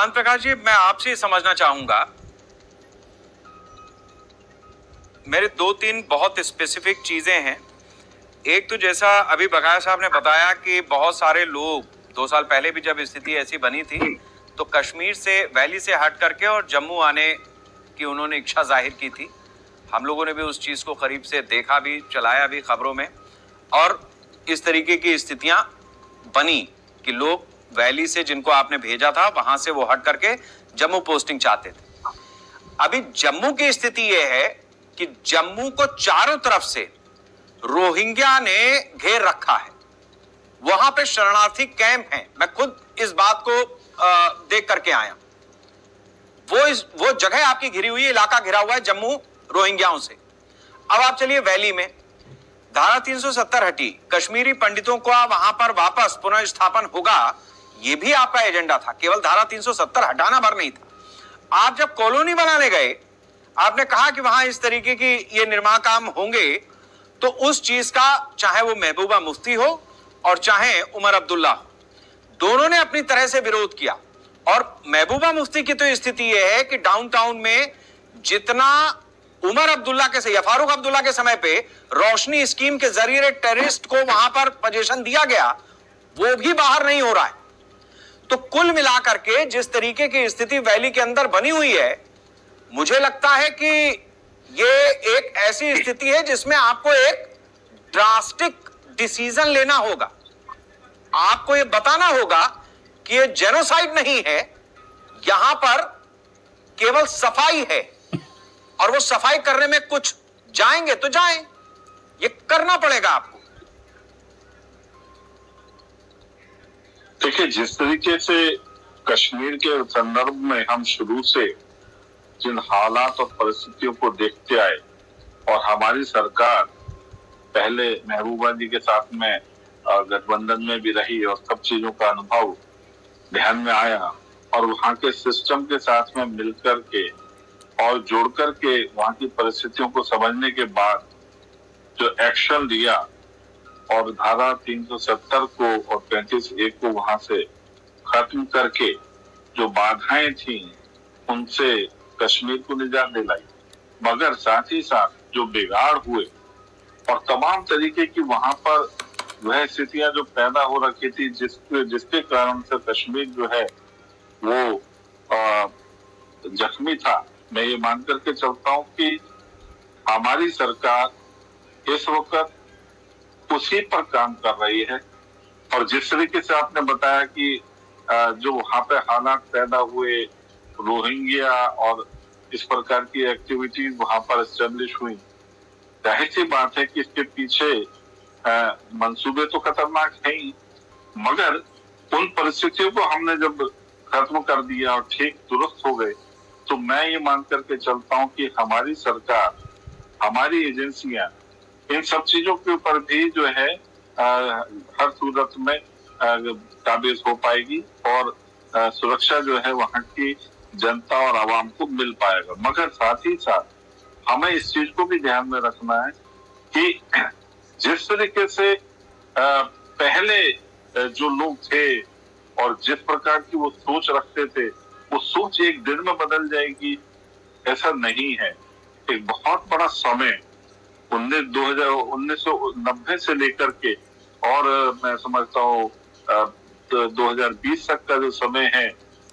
शांत प्रकाश जी, मैं आपसे समझना चाहूंगा, मेरे दो तीन बहुत स्पेसिफिक चीजें हैं। एक तो जैसा अभी बकाया साहब ने बताया कि बहुत सारे लोग 2 साल पहले भी जब स्थिति ऐसी बनी थी तो कश्मीर से, वैली से हट करके और जम्मू आने की उन्होंने इच्छा जाहिर की थी। हम लोगों ने भी उस चीज को करीब से देखा भी, चलाया भी खबरों में, और इस तरीके की स्थितियां बनी कि लोग वैली से, जिनको आपने भेजा था वहां से, वो हट करके जम्मू पोस्टिंग चाहते थे। अभी जम्मू की स्थिति यह है कि जम्मू को चारों तरफ से रोहिंग्या ने घेर रखा है। वहां पे शरणार्थी कैंप हैं। मैं खुद इस बात को देख करके आया। वो जगह आपकी घिरी हुई, इलाका घिरा हुआ है जम्मू रोहिंग्याओं से। अब आप चलिए वैली में, धारा 370 हटी, कश्मीरी पंडितों का वहां पर वापस पुनर्स्थापन होगा, यह भी आपका एजेंडा था। केवल धारा 370 हटाना भर नहीं था। आप जब कॉलोनी बनाने गए, आपने कहा कि वहां इस तरीके की ये निर्माण काम होंगे, तो उस चीज का, चाहे वो महबूबा मुफ्ती हो और चाहे उमर अब्दुल्ला हो, दोनों ने अपनी तरह से विरोध किया। और महबूबा मुफ्ती की तो स्थिति यह है कि डाउनटाउन में जितना उमर अब्दुल्ला के, या फारूक अब्दुल्ला के समय पे रोशनी स्कीम के जरिए टेररिस्ट को वहां पर पोजीशन दिया गया, वो भी बाहर नहीं हो रहा है। तो कुल मिलाकर के जिस तरीके की स्थिति वैली के अंदर बनी हुई है, मुझे लगता है कि ये एक ऐसी स्थिति है जिसमें आपको एक ड्रास्टिक डिसीजन लेना होगा। आपको ये बताना होगा कि ये जेनोसाइड नहीं है, यहां पर केवल सफाई है, और वो सफाई करने में कुछ जाएंगे तो जाएं, ये करना पड़ेगा आपको। देखिए, जिस तरीके से कश्मीर के संदर्भ में हम शुरू से जिन हालात और परिस्थितियों को देखते आए, और हमारी सरकार पहले महबूबा जी के साथ में गठबंधन में भी रही और सब चीजों का अनुभव ध्यान में आया, और वहां के सिस्टम के साथ में मिलकर के और जोड़कर के वहां की परिस्थितियों को समझने के बाद जो एक्शन लिया और धारा 370 को और 35(1) को वहां से खत्म करके जो बाधाएं थी उनसे कश्मीर को निजात दिलाई, मगर साथ ही साथ जो बिगाड़ हुए और तमाम तरीके की वहां पर वह स्थितियां जो पैदा हो रखी थी, जिसके कारण से कश्मीर जो है वो जख्मी था। मैं ये मान करके चलता हूँ कि हमारी सरकार इस वक्त उसी पर काम कर रही है, और जिस तरीके से आपने बताया कि जो वहां पे हालात पैदा हुए, रोहिंग्या और इस प्रकार की एक्टिविटीज वहां पर एस्टेब्लिश हुई, जाहिर सी बात है कि इसके पीछे मंसूबे तो खतरनाक है ही, मगर उन परिस्थितियों को हमने जब खत्म कर दिया और ठीक दुरुस्त हो गए, तो मैं ये मान करके चलता हूँ कि हमारी सरकार, हमारी एजेंसियां इन सब चीजों के ऊपर भी जो है हर सूरत में काबिज हो पाएगी, और सुरक्षा जो है वहां की जनता और आवाम को मिल पाएगा। मगर साथ ही साथ हमें इस चीज को भी ध्यान में रखना है कि जिस तरीके से पहले जो लोग थे और जिस प्रकार की वो सोच रखते थे, वो सोच एक दिन में बदल जाएगी ऐसा नहीं है। एक बहुत बड़ा समय 1990 से लेकर के, और मैं समझता हूँ 2020 तक का जो समय है,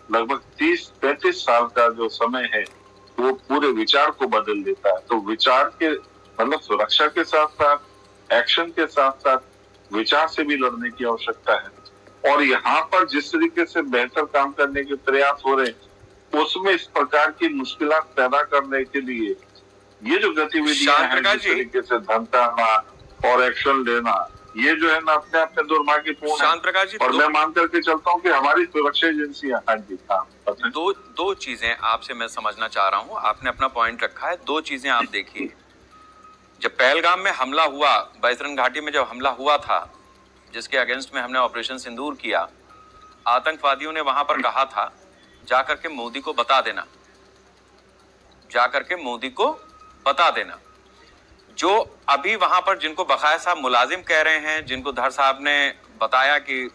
लगभग 30-35 साल का जो समय है, वो पूरे विचार को बदल देता है। तो विचार के मतलब सुरक्षा के साथ साथ, एक्शन के साथ साथ विचार से भी लड़ने की आवश्यकता है। और यहाँ पर जिस तरीके से बेहतर काम करने के प्रयास हो रहे हैं, उसमें इस प्रकार की मुश्किलात पैदा करने के लिए ये जो गतिविधियां हैं, जिस तरीके से धमकाना और एक्शन लेना, ये जो है ना अपने आप में दुर्भाग्यपूर्ण है। और मैं मान करके चलता हूँ कि हमारी सुरक्षा एजेंसियां, हाँ जी, दो चीजें आपसे मैं समझना चाह रहा हूँ। आपने अपना पॉइंट रखा है, दो चीजें आप देखिए। जब पहलगाम में हमला हुआ, बैतरन घाटी में जब हमला हुआ था, जिसके अगेंस्ट में हमने ऑपरेशन सिंदूर किया, आतंकवादियों ने वहां पर कहा था जाकर के मोदी को बता देना, जाकर के मोदी को बता देना। जो अभी वहां पर जिनको बकाया साहब मुलाजिम कह रहे हैं, जिनको धर साहब ने बताया कि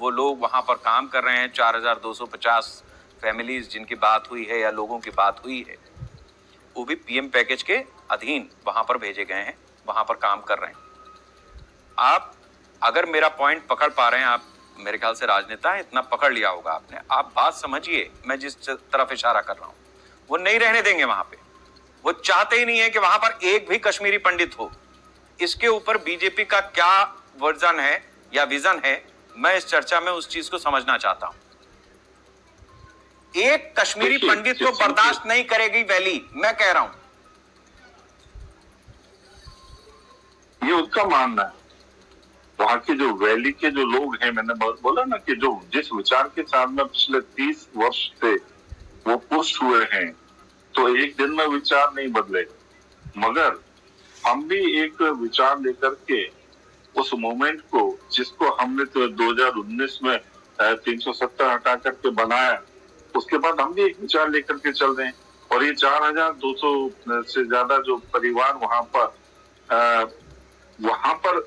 वो लोग वहां पर काम कर रहे हैं, 4250 फैमिलीज जिनकी बात हुई है या लोगों की बात हुई है, वो भी पीएम पैकेज के अधीन वहां पर भेजे गए हैं, वहां पर काम कर रहे हैं। आप अगर मेरा पॉइंट पकड़ पा रहे हैं, आप मेरे ख्याल से राजनेता हैं, इतना पकड़ लिया होगा आपने, आप बात समझिए मैं जिस तरफ इशारा कर रहा हूं। वो नहीं रहने देंगे वहां पे, वो चाहते ही नहीं है कि वहां पर एक भी कश्मीरी पंडित हो। इसके ऊपर बीजेपी का क्या वर्जन है या विजन है, मैं इस चर्चा में उस चीज को समझना चाहता हूं। एक कश्मीरी पंडित को बर्दाश्त नहीं करेगी वैली, मैं कह रहा हूं। ये उसका मानना है। वहां के जो वैली के जो लोग हैं, मैंने बोला ना कि जो जिस विचार के साथ में पिछले 30 वर्ष से वो पुष्ट हुए हैं, तो एक दिन में विचार नहीं बदले। मगर हम भी एक विचार लेकर के उस मूवमेंट को, जिसको हमने तो 2019 में 370 हटा करके बनाया, उसके बाद हम भी एक विचार लेकर के चल रहे हैं। और ये 4200 से ज्यादा जो परिवार वहां पर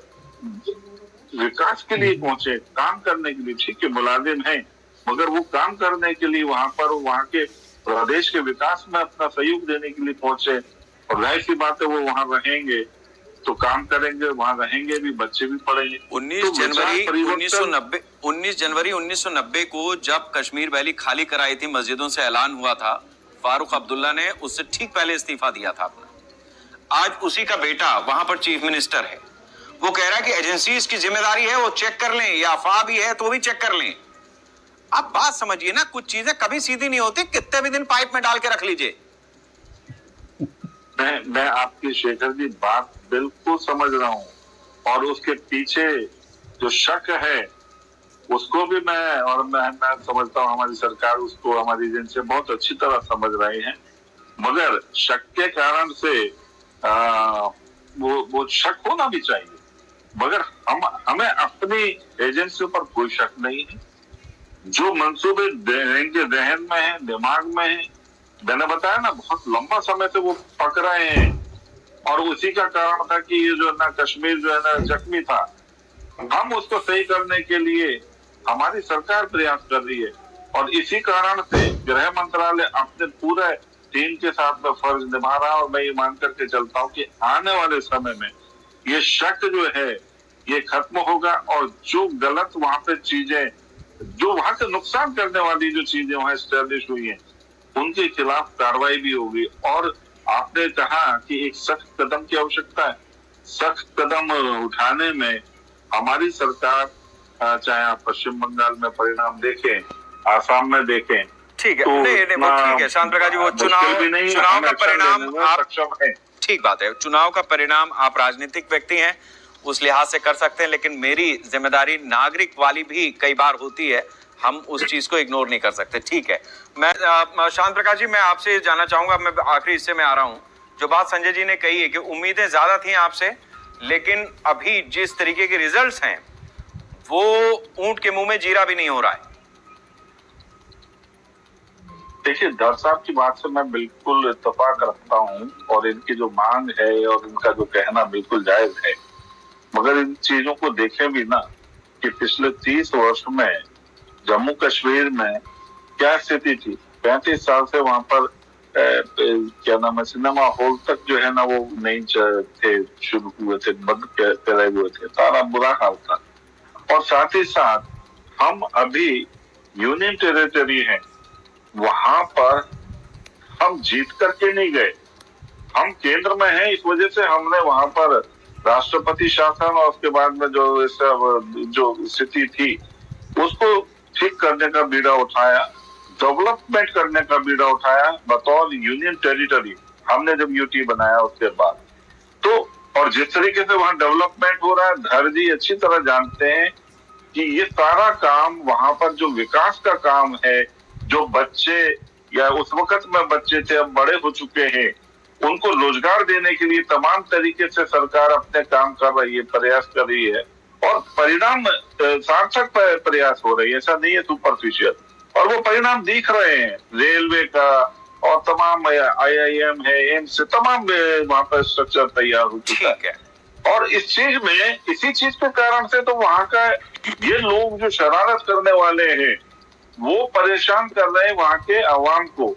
विकास के लिए पहुंचे, काम करने के लिए। ठीक है, मुलाजिम हैं, मगर वो काम करने के लिए वहां पर, वहां के प्रदेश के विकास में अपना सहयोग देने के लिए पहुंचे। और जाहिर सी बात है, वो वहां रहेंगे तो काम करेंगे, वहां रहेंगे भी, बच्चे भी पढ़ेंगे। 19 जनवरी 1990 को जब कश्मीर वैली खाली कराई थी, मस्जिदों से ऐलान हुआ था, फारूक अब्दुल्ला ने उससे ठीक पहले इस्तीफा दिया था अपना। आज उसी का बेटा वहां पर चीफ मिनिस्टर है। वो कह रहा है कि एजेंसी की जिम्मेदारी है, वो चेक कर लें, या अफवाह भी है तो भी चेक कर लें। आप बात समझिए ना, कुछ चीजें कभी सीधी नहीं होती, कितने भी दिन पाइप में डाल के रख लीजिए। मैं आपकी शेखर जी बात बिल्कुल समझ रहा हूँ, और उसके पीछे जो शक है उसको भी मैं समझता हूँ। हमारी सरकार उसको, हमारी एजेंसी बहुत अच्छी तरह समझ रही है। मगर शक के कारण से वो शक होना भी चाहिए, मगर हमें अपनी एजेंसी पर कोई शक नहीं है। जो मंसूबे इनके जहन में है, दिमाग में है, मैंने बताया ना, बहुत लंबा समय से वो पक रहे हैं। और उसी का कारण था कि ये जो ना कश्मीर जो है ना जख्मी था, हम उसको सही करने के लिए हमारी सरकार प्रयास कर रही है। और इसी कारण से गृह मंत्रालय अपने पूरे टीम के साथ में फर्ज निभा रहा है। और मैं ये मान करके चलता हूँ कि आने वाले समय में ये शक जो है ये खत्म होगा, और जो गलत वहां पे चीजें, जो वहां से नुकसान करने वाली जो चीजें वहां एस्टेब्लिश हुई हैं, उनके खिलाफ कार्रवाई भी होगी। और आपने कहा कि एक सख्त कदम की आवश्यकता है। सख्त कदम उठाने में हमारी सरकार, चाहे आप पश्चिम बंगाल में परिणाम देखें, आसाम में देखें, ठीक है, तो नहीं वो ठीक है शांत प्रकाश जी, वो चुनाव का परिणाम आप सक्षम है। ठीक बात है, चुनाव का परिणाम आप राजनीतिक व्यक्ति हैं, उस लिहाज से कर सकते हैं, लेकिन मेरी जिम्मेदारी नागरिक वाली भी कई बार होती है, हम उस चीज को इग्नोर नहीं कर सकते। ठीक है, मैं शांत प्रकाश जी, मैं आपसे जानना चाहूंगा, मैं आखिरी हिस्से में आ रहा हूं। जो बात संजय जी ने कही है कि उम्मीदें ज्यादा थी आपसे, लेकिन अभी जिस तरीके के रिजल्ट्स हैं, वो ऊंट के मुंह में जीरा भी नहीं हो रहा है। देखिए, दर साहब की बात से मैं बिल्कुल इत्तेफाक रखता हूँ, और इनकी जो मांग है और इनका जो कहना बिल्कुल जायज है। मगर इन चीजों को देखें भी ना कि पिछले 30 वर्ष में जम्मू कश्मीर में क्या स्थिति थी। 35 साल से वहां पर क्या नाम है, सिनेमा हॉल तक जो है ना वो नहीं थे, शुरू हुए थे, बंद करे हुए थे, सारा बुरा हाल था। और साथ ही साथ हम अभी यूनियन टेरिटरी है, वहां पर हम जीत करके नहीं गए, हम केंद्र में हैं। इस वजह से हमने वहां पर राष्ट्रपति शासन और उसके बाद में जो स्थिति थी उसको ठीक करने का बीड़ा उठाया, डेवलपमेंट करने का बीड़ा उठाया बतौर यूनियन टेरिटरी। हमने जब यूटी बनाया उसके बाद तो, और जिस तरीके से वहां डेवलपमेंट हो रहा है, धर जी अच्छी तरह जानते हैं कि ये सारा काम वहां पर जो विकास का काम है, जो बच्चे या उस वक्त में बच्चे थे अब बड़े हो चुके हैं, उनको रोजगार देने के लिए तमाम तरीके से सरकार अपने काम कर रही है, प्रयास कर रही है, और परिणाम सार्थक प्रयास हो रही है, ऐसा नहीं है सुपरफिशियल। और वो परिणाम दिख रहे हैं, रेलवे का और तमाम IIM है, एम्स से तमाम वहां पर स्ट्रक्चर तैयार हो चुका है। और इस चीज में, इसी चीज के कारण से तो वहां का ये लोग जो शरारत करने वाले हैं, वो परेशान कर रहे हैं वहां के अवाम को।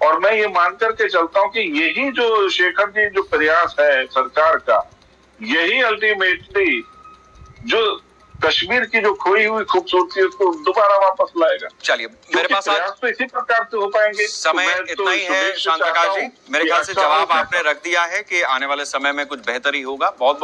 और मैं ये मान करके चलता हूँ कि यही जो शेखर जी जो प्रयास है सरकार का, यही अल्टीमेटली जो कश्मीर की जो खोई हुई खूबसूरती है उसको दोबारा वापस लाएगा। चलिए, मेरे पास आज प्रयास तो इसी प्रकार से हो पाएंगे। समय इतना ही है शांत प्रकाश जी। मेरे ख्याल से जवाब आपने रख दिया है कि आने वाले समय में कुछ बेहतरी होगा। बहुत बहुत